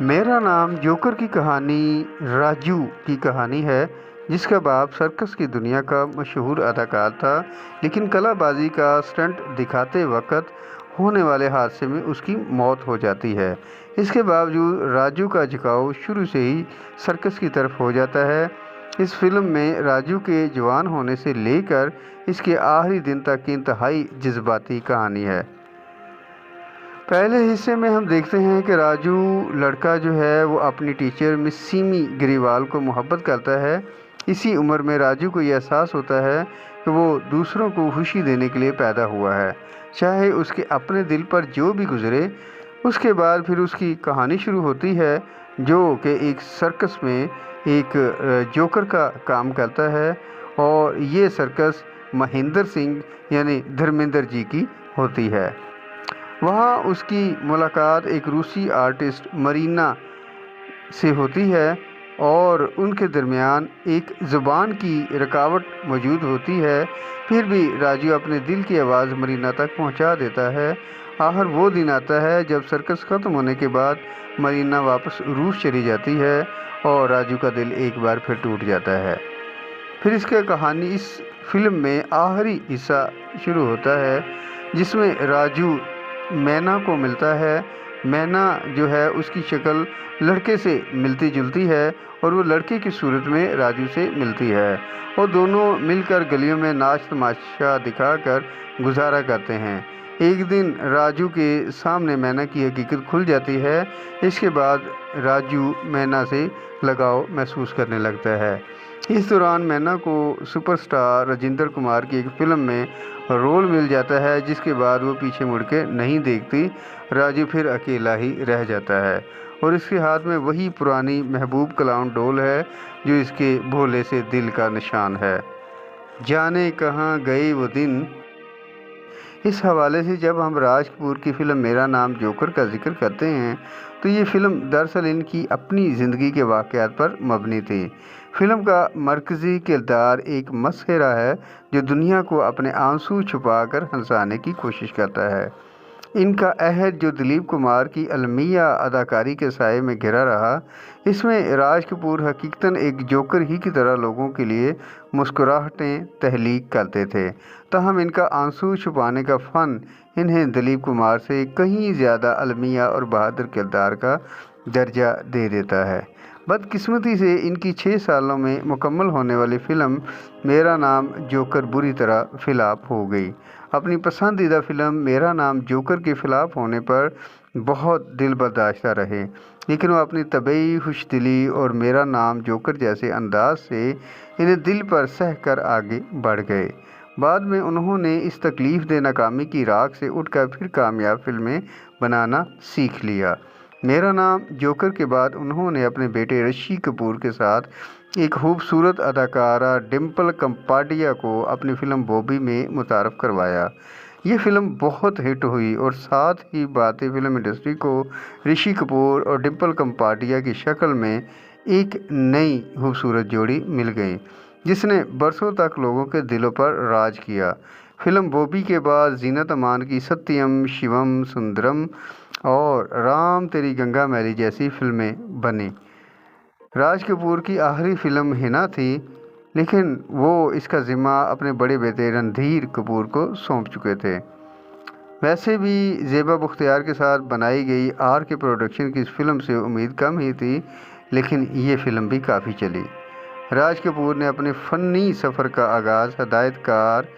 मेरा नाम जोकर की कहानी राजू की कहानी है, जिसका बाप सर्कस की दुनिया का मशहूर अदाकार था, लेकिन कलाबाजी का स्टंट दिखाते वक्त होने वाले हादसे में उसकी मौत हो जाती है। इसके बावजूद राजू का झुकाव शुरू से ही सर्कस की तरफ हो जाता है। इस फिल्म में राजू के जवान होने से लेकर इसके आखिरी दिन तक की इंतहाई जज्बाती कहानी है। पहले हिस्से में हम देखते हैं कि राजू लड़का जो है वो अपनी टीचर मिस सीमी ग्रेवाल को मोहब्बत करता है। इसी उम्र में राजू को यह एहसास होता है कि वो दूसरों को खुशी देने के लिए पैदा हुआ है, चाहे उसके अपने दिल पर जो भी गुजरे। उसके बाद फिर उसकी कहानी शुरू होती है, जो कि एक सर्कस में एक जोकर का काम करता है, और ये सर्कस महेंद्र सिंह यानी धर्मेंद्र जी की होती है। वहाँ उसकी मुलाकात एक रूसी आर्टिस्ट मरीना से होती है और उनके दरमियान एक ज़ुबान की रुकावट मौजूद होती है। फिर भी राजू अपने दिल की आवाज़ मरीना तक पहुंचा देता है। आखिर वो दिन आता है जब सर्कस ख़त्म होने के बाद मरीना वापस रूस चली जाती है और राजू का दिल एक बार फिर टूट जाता है। फिर इसकी कहानी इस फिल्म में आखिरी हिस्सा शुरू होता है, जिसमें राजू मैना को मिलता है। मैना जो है उसकी शक्ल लड़के से मिलती जुलती है और वो लड़के की सूरत में राजू से मिलती है, और दोनों मिलकर गलियों में नाच तमाशा दिखाकर गुजारा करते हैं। एक दिन राजू के सामने मैना की हकीकत खुल जाती है। इसके बाद राजू मैना से लगाव महसूस करने लगता है। इस दौरान मैना को सुपरस्टार राजेंद्र कुमार की एक फिल्म में रोल मिल जाता है, जिसके बाद वो पीछे मुड़ के नहीं देखती। राजू फिर अकेला ही रह जाता है और इसके हाथ में वही पुरानी महबूब क्लाउन डॉल है, जो इसके भोले से दिल का निशान है। जाने कहाँ गए वो दिन। इस हवाले से जब हम राज कपूर की फ़िल्म मेरा नाम जोकर का जिक्र करते हैं, तो ये फ़िल्म दरअसल इनकी अपनी ज़िंदगी के वाक़यात पर मबनी थी। फ़िल्म का मरकज़ी किरदार एक मसहरा है, जो दुनिया को अपने आंसू छुपाकर हंसाने की कोशिश करता है। इनका अहद जो दिलीप कुमार की अलमिया अदाकारी के साए में घिरा रहा। इसमें राज कपूर हकीकतन एक जोकर ही की तरह लोगों के लिए मुस्कुराहटें तहलीक करते थे, ताहम इनका आंसू छुपाने का फ़न इन्हें दिलीप कुमार से कहीं ज़्यादा अलमिया और बहादुर किरदार का दर्जा दे देता है। बदकिस्मती से इनकी 6 सालों में मुकम्मल होने वाली फ़िल्म मेरा नाम जोकर बुरी तरह फ़िलॉप हो गई। अपनी पसंदीदा फ़िल्म मेरा नाम जोकर के फ़िलॉप होने पर बहुत दिल बर्दाश्ता रहे, लेकिन वो अपनी तबई खुशदिली और मेरा नाम जोकर जैसे अंदाज से इन्हें दिल पर सह कर आगे बढ़ गए। बाद में उन्होंने इस तकलीफ़ दे नाकामी की राख से उठकर फिर कामयाब फिल्में बनाना सीख लिया। मेरा नाम जोकर के बाद उन्होंने अपने बेटे ऋषि कपूर के साथ एक खूबसूरत अदाकारा डिम्पल कपाडिया को अपनी फ़िल्म बॉबी में मुतारफ़ करवाया। ये फ़िल्म बहुत हिट हुई और साथ ही भारतीय फिल्म इंडस्ट्री को ऋषि कपूर और डिम्पल कपाडिया की शक्ल में एक नई खूबसूरत जोड़ी मिल गई, जिसने बरसों तक लोगों के दिलों पर राज किया। फिल्म बॉबी के बाद जीनत अमान की सत्यम शिवम सुंदरम और राम तेरी गंगा मैली जैसी फिल्में बनी। राज कपूर की आखिरी फिल्म हिना थी, लेकिन वो इसका ज़िम्मा अपने बड़े बेटे रणधीर कपूर को सौंप चुके थे। वैसे भी ज़ेबा बख्तियार के साथ बनाई गई आर के प्रोडक्शन की इस फिल्म से उम्मीद कम ही थी, लेकिन ये फिल्म भी काफ़ी चली। राज कपूर ने अपने फ़नी सफ़र का आगाज़ हदायतकार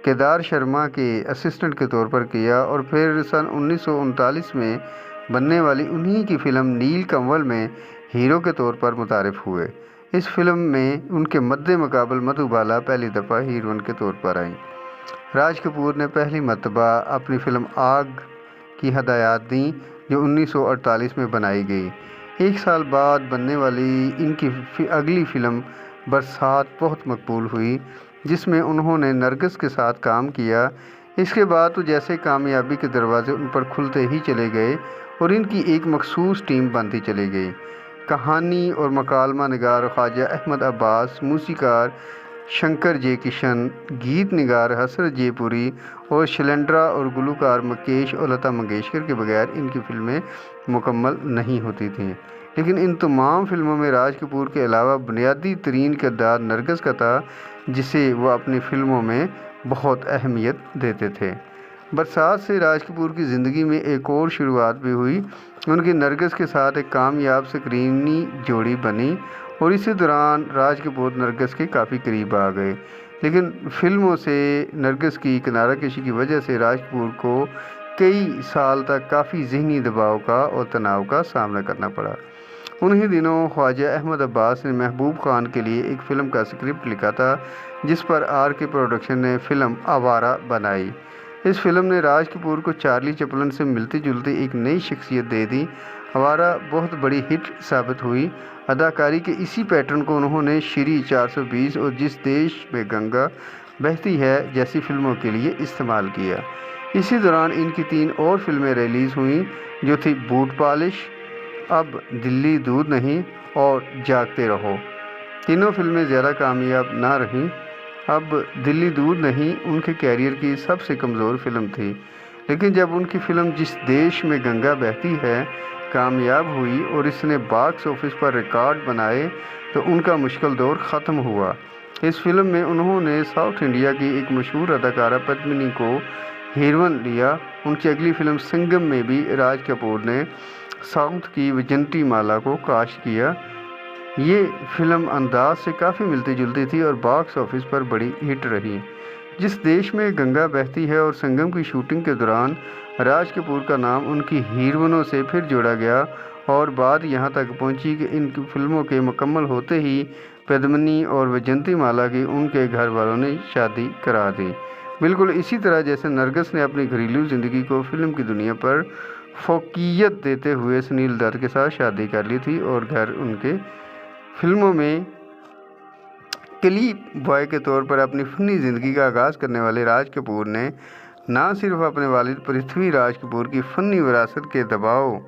केदार शर्मा के असिस्टेंट के तौर पर किया और फिर सन 1939 में बनने वाली उन्हीं की फ़िल्म नील कमल में हीरो के तौर पर मुतारिफ़ हुए। इस फिल्म में उनके मद्दे मुकाबल मधुबाला पहली दफ़ा हीरोइन के तौर पर आईं। राज कपूर ने पहली मर्तबा अपनी फ़िल्म आग की हदायत दी, जो 1948 में बनाई गई। एक साल बाद बनने वाली इनकी अगली फ़िल्म बरसात बहुत मकबूल हुई, जिसमें उन्होंने नरगिस के साथ काम किया। इसके बाद तो जैसे कामयाबी के दरवाजे उन पर खुलते ही चले गए और इनकी एक मखसूस टीम बनती चली गई। कहानी और मकालमा निगार ख्वाजा अहमद अब्बास, मूसीकार शंकर जयकिशन, गीत निगार हसरत जयपुरी और शैलेंद्रा और गुलूकार मुकेश और लता मंगेशकर के बगैर इनकी फिल्में मुकम्मल नहीं होती थीं। लेकिन इन तमाम फिल्मों में राज कपूर के अलावा बुनियादी तरीन किरदार नरगिस का था, जिसे वह अपनी फिल्मों में बहुत अहमियत देते थे। बरसात से राज कपूर की ज़िंदगी में एक और शुरुआत भी हुई। उनकी नरगिस के साथ एक कामयाब स्क्रीनी जोड़ी बनी और इसी दौरान राज कपूर नरगिस के काफ़ी करीब आ गए। लेकिन फिल्मों से नरगिस की किनाराकशी की वजह से राज कपूर को कई साल तक काफ़ी ज़हनी दबाव का और तनाव का सामना करना पड़ा। उन्हीं दिनों ख्वाजा अहमद अब्बास ने महबूब खान के लिए एक फ़िल्म का स्क्रिप्ट लिखा था, जिस पर RK प्रोडक्शन ने फ़िल्म आवारा बनाई। इस फिल्म ने राज कपूर को चार्ली चैपलिन से मिलती जुलती एक नई शख्सियत दे दी। आवारा बहुत बड़ी हिट साबित हुई। अदाकारी के इसी पैटर्न को उन्होंने श्री 420 और जिस देश में गंगा बहती है जैसी फिल्मों के लिए इस्तेमाल किया। इसी दौरान इनकी 3 और फिल्में रिलीज़ हुईं, जो थी बूट पॉलिश, अब दिल्ली दूध नहीं और जागते रहो। तीनों फिल्में ज़्यादा कामयाब ना रहीं। अब दिल्ली दूध नहीं उनके कैरियर की सबसे कमज़ोर फिल्म थी, लेकिन जब उनकी फ़िल्म जिस देश में गंगा बहती है कामयाब हुई और इसने बॉक्स ऑफिस पर रिकॉर्ड बनाए, तो उनका मुश्किल दौर ख़त्म हुआ। इस फिल्म में उन्होंने साउथ इंडिया की एक मशहूर अदाकारा पद्मिनी को हीरोइन लिया। उनकी अगली फिल्म सिंघम में भी राज कपूर ने साउथ की विजंती माला को कास्ट किया। ये फिल्म अंदाज से काफ़ी मिलती जुलती थी और बॉक्स ऑफिस पर बड़ी हिट रही। जिस देश में गंगा बहती है और संगम की शूटिंग के दौरान राज कपूर का नाम उनकी हीरोइनों से फिर जोड़ा गया और बात यहाँ तक पहुँची कि इन फिल्मों के मुकम्मल होते ही पद्मिनी और वैजयंती माला की उनके घर वालों ने शादी करा दी। बिल्कुल इसी तरह जैसे नरगिस ने अपनी घरेलू ज़िंदगी को फिल्म की दुनिया पर फोकियत देते हुए सुनील दत्त के साथ शादी कर ली थी और घर उनके फिल्मों में क्लिप बॉय के तौर पर अपनी फ़नी ज़िंदगी का आगाज़ करने वाले राज कपूर ने न सिर्फ अपने वालिद पृथ्वीराज कपूर की फ़नी विरासत के दबाव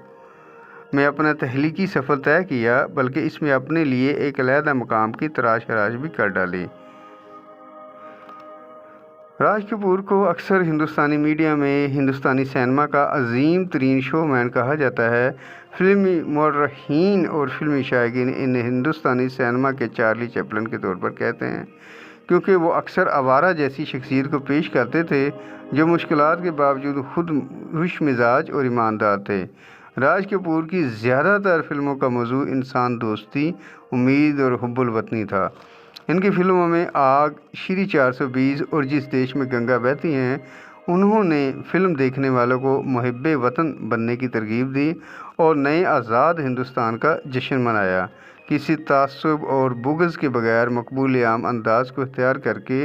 में अपना तहलीकी सफ़र तय किया, बल्कि इसमें अपने लिए एक अलहदा मकाम की तराश भी कर डाली। राज कपूर को अक्सर हिंदुस्तानी मीडिया में हिंदुस्तानी सिनेमा का अजीम तरीन शोमैन कहा जाता है। फिल्मी मौर्रखीन और फिल्मी शायकीन इन्हें हिंदुस्तानी सिनेमा के चार्ली चैपलिन के तौर पर कहते हैं, क्योंकि वो अक्सर आवारा जैसी शख्सियत को पेश करते थे जो मुश्किलात के बावजूद खुद खुश मिजाज और ईमानदार थे। राज कपूर की ज़्यादातर फिल्मों का मौजू इंसान दोस्ती, उम्मीद और हुब्बुल वतनी था। इनकी फिल्मों में आग, श्री 420 और जिस देश में गंगा बहती हैं, उन्होंने फिल्म देखने वालों को मुहिब्बे वतन बनने की तरगीब दी और नए आज़ाद हिंदुस्तान का जश्न मनाया। किसी तासुब और बुग़्ज़ के बगैर मकबूल आम अंदाज को इख्तियार करके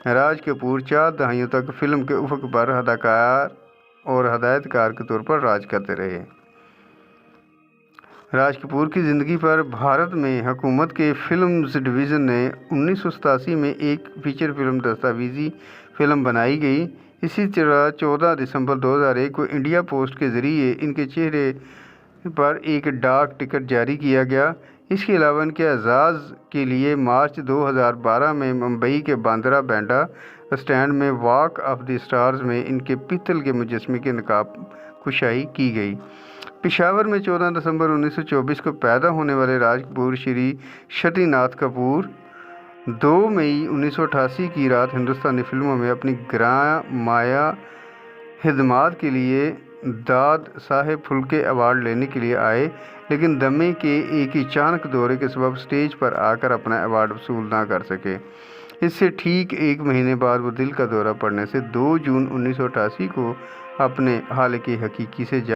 राज कपूर 4 दहाइयों तक फिल्म के उफ़क़ पर अदाकार और हदायतकार के तौर पर राज करते रहे। राज कपूर की ज़िंदगी पर भारत में हुकूमत के फिल्म्स डिवीज़न ने 1987 में एक फ़ीचर फिल्म दस्तावेज़ी फ़िल्म बनाई गई। इसी तरह 14 दिसंबर 2001 को इंडिया पोस्ट के ज़रिए इनके चेहरे पर एक डाक टिकट जारी किया गया। इसके अलावा इनके एजाज़ के लिए मार्च 2012 में मुंबई के बांद्रा बैंडा स्टैंड में वॉक ऑफ द स्टार्स में इनके पीतल के मुजस्मे की नकाब कुशाई की गई। पेशावर में 14 दिसंबर 1924 को पैदा होने वाले राज कपूर श्री शतिनाथ कपूर 2 मई 1988 की रात हिंदुस्तानी फिल्मों में अपनी ग्रां माया खिदमात के लिए दाद साहेब फुल्के अवार्ड लेने के लिए आए, लेकिन दमे के एक अचानक दौरे के सबब स्टेज पर आकर अपना अवार्ड वसूल ना कर सके। इससे ठीक 1 महीने बाद वो दिल का दौरा पड़ने से 2 जून 1988 को अपने हाल की हकीकी से